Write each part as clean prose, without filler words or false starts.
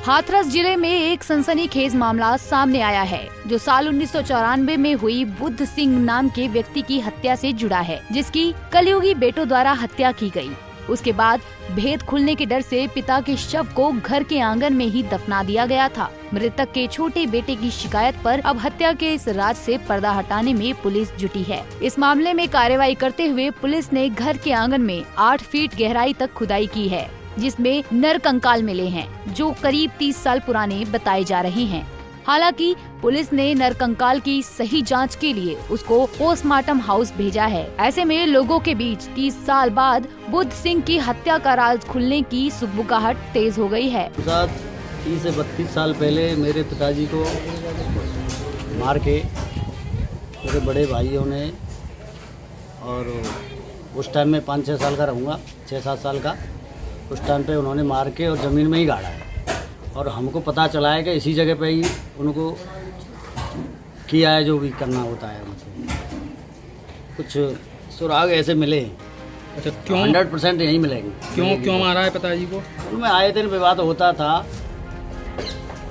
हाथरस जिले में एक सनसनीखेज मामला सामने आया है जो साल 1994 में हुई बुद्ध सिंह नाम के व्यक्ति की हत्या से जुड़ा है, जिसकी कलयुगी बेटों द्वारा हत्या की गई। उसके बाद भेद खुलने के डर से पिता के शव को घर के आंगन में ही दफना दिया गया था। मृतक के छोटे बेटे की शिकायत पर अब हत्या के इस राज से पर्दा हटाने में पुलिस जुटी है। इस मामले में कार्रवाई करते हुए पुलिस ने घर के आंगन में 8 फीट गहराई तक खुदाई की है, जिसमें नर कंकाल मिले हैं जो करीब 30 साल पुराने बताए जा रहे हैं। हालांकि पुलिस ने नर कंकाल की सही जांच के लिए उसको पोस्टमार्टम हाउस भेजा है। ऐसे में लोगों के बीच 30 साल बाद बुद्ध सिंह की हत्या का राज खुलने की सुगबुगाहट तेज हो गई है। 30 से 32 साल पहले मेरे पिताजी को मार के मेरे बड़े भाइयों ने, और उस टाइम में 5-6 साल का रहूँगा, 6-7 साल का, उस टाइम पे उन्होंने मार के और ज़मीन में ही गाड़ा है। और हमको पता चला है कि इसी जगह पे ही उनको किया है जो भी करना होता है। कुछ सुराग ऐसे मिले। अच्छा, क्यों? 100% यही मिलेंगे। क्यों मारा है पिताजी को? उनमें आए दिन विवाद होता था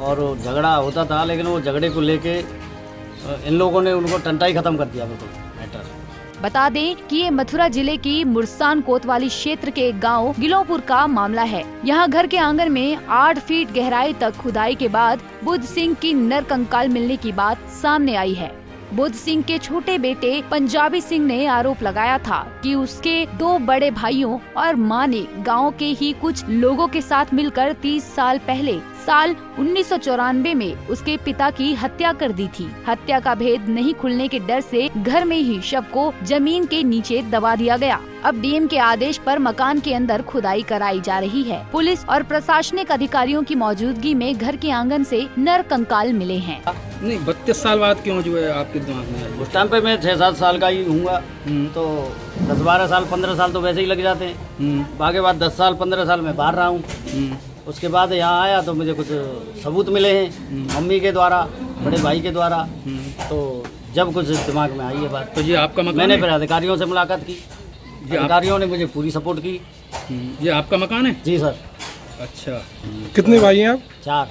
और झगड़ा होता था, लेकिन वो झगड़े को लेके इन लोगों ने उनको टंटा ही खत्म कर दिया। बिल्कुल मैटर। बता दें कि ये मथुरा जिले की मुरसान कोतवाली क्षेत्र के गांव गिलोपुर का मामला है। यहाँ घर के आंगन में 8 फीट गहराई तक खुदाई के बाद बुद्ध सिंह की नर कंकाल मिलने की बात सामने आई है। बुद्ध सिंह के छोटे बेटे पंजाबी सिंह ने आरोप लगाया था कि उसके 2 बड़े भाइयों और मां ने गांव के ही कुछ लोगों के साथ मिलकर 30 साल पहले साल 1994 में उसके पिता की हत्या कर दी थी। हत्या का भेद नहीं खुलने के डर से घर में ही शव को जमीन के नीचे दबा दिया गया। अब डीएम के आदेश पर मकान के अंदर खुदाई कराई जा रही है। पुलिस और प्रशासनिक अधिकारियों की मौजूदगी में घर के आंगन से नर कंकाल मिले हैं। नहीं, 32 साल बाद क्यों जो है आपके दिमाग में? उस टाइम पे मैं 6-7 साल का ही हूँगा, तो 10-12 साल 15 साल तो वैसे ही लग जाते हैं। बाकी बाद 10 साल 15 साल में बाहर रहा हूँ। उसके बाद यहाँ आया तो मुझे कुछ सबूत मिले हैं मम्मी के द्वारा, बड़े भाई के द्वारा। तो जब कुछ दिमाग में आई है बात, तो ये आपका मकान मैंने है? फिर अधिकारियों से मुलाकात की। अधिकारियों ने मुझे पूरी सपोर्ट की। ये आपका मकान है? जी सर। अच्छा, कितने भाई हैं आप? 4।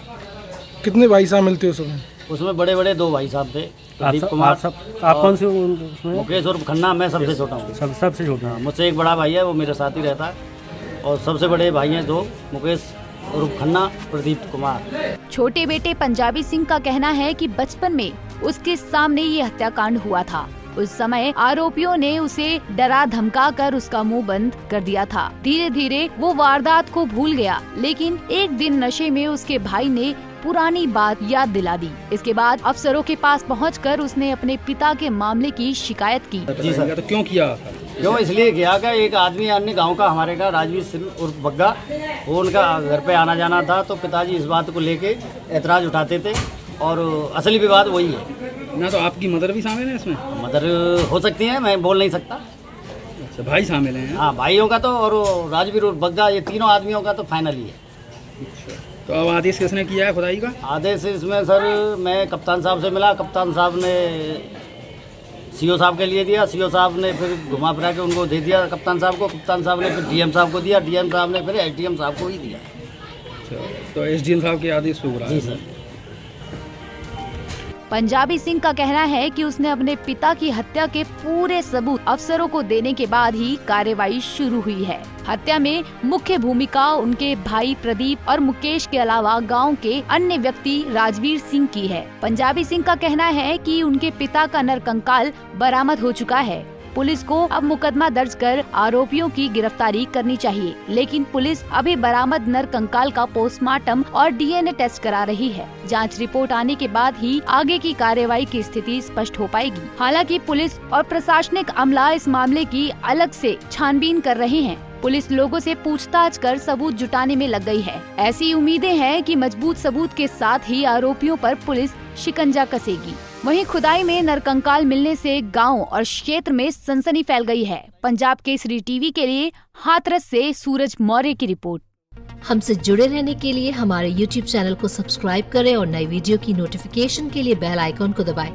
कितने भाई साहब थे उसमें? उसमें बड़े 2 भाई साहब थे, प्रदीप कुमार। आप कौन से उसमें? मुकेश और खन्ना। मैं सबसे छोटा हूँ। सबसे छोटा? मुझसे एक बड़ा भाई है, वो मेरे साथ ही रहता है। और सबसे बड़े भाई हैं 2, मुकेश और खन्ना, प्रदीप कुमार। छोटे बेटे पंजाबी सिंह का कहना है कि बचपन में उसके सामने ये हत्याकांड हुआ था। उस समय आरोपियों ने उसे डरा धमका कर उसका मुंह बंद कर दिया था। धीरे धीरे वो वारदात को भूल गया, लेकिन एक दिन नशे में उसके भाई ने पुरानी बात याद दिला दी। इसके बाद अफसरों के पास पहुंचकर उसने अपने पिता के मामले की शिकायत की। जी सर। तो क्यों किया? क्यों इसलिए किया कि एक आदमी अन्य गांव का हमारे का राजवीर सिंह उर्फ बग्गा, वो उनका घर पे आना जाना था, तो पिताजी इस बात को लेके ऐतराज उठाते थे और असली विवाद वही है ना। तो आपकी मदर भी शामिल है इसमें? मदर हो सकती है, मैं बोल नहीं सकता। अच्छा, भाई शामिल हैं? हाँ, भाइयों का तो और राजवीर उर्फ बग्गा, ये तीनों आदमियों का तो फाइनल ही है। अच्छा, तो अब आदेश किसने किया है खुदाई का? आदेश इसमें सर मैं कप्तान साहब से मिला। कप्तान साहब ने सीओ साहब के लिए दिया। सीओ साहब ने फिर घुमा फिरा के उनको दे दिया कप्तान साहब को। कप्तान साहब ने फिर डीएम साहब को दिया। डीएम साहब ने फिर एसडीएम साहब को ही दिया। अच्छा, तो एसडीएम साहब के आदेश पे हो रहा है? जी सर। पंजाबी सिंह का कहना है कि उसने अपने पिता की हत्या के पूरे सबूत अफसरों को देने के बाद ही कार्रवाई शुरू हुई है। हत्या में मुख्य भूमिका उनके भाई प्रदीप और मुकेश के अलावा गांव के अन्य व्यक्ति राजवीर सिंह की है। पंजाबी सिंह का कहना है कि उनके पिता का नर कंकाल बरामद हो चुका है। पुलिस को अब मुकदमा दर्ज कर आरोपियों की गिरफ्तारी करनी चाहिए, लेकिन पुलिस अभी बरामद नर कंकाल का पोस्टमार्टम और डीएनए टेस्ट करा रही है। जांच रिपोर्ट आने के बाद ही आगे की कार्रवाई की स्थिति स्पष्ट हो पाएगी। हालांकि पुलिस और प्रशासनिक अमला इस मामले की अलग से छानबीन कर रहे हैं। पुलिस लोगों से पूछताछ कर सबूत जुटाने में लग गई है। ऐसी उम्मीदें हैं कि मजबूत सबूत के साथ ही आरोपियों पर पुलिस शिकंजा कसेगी। वहीं खुदाई में नरकंकाल मिलने से गांव और क्षेत्र में सनसनी फैल गई है। पंजाब केसरी टीवी के लिए हाथरस से सूरज मौर्य की रिपोर्ट। हमसे जुड़े रहने के लिए हमारे YouTube चैनल को सब्सक्राइब करें और नई वीडियो की नोटिफिकेशन के लिए बेल आइकॉन को दबाएं।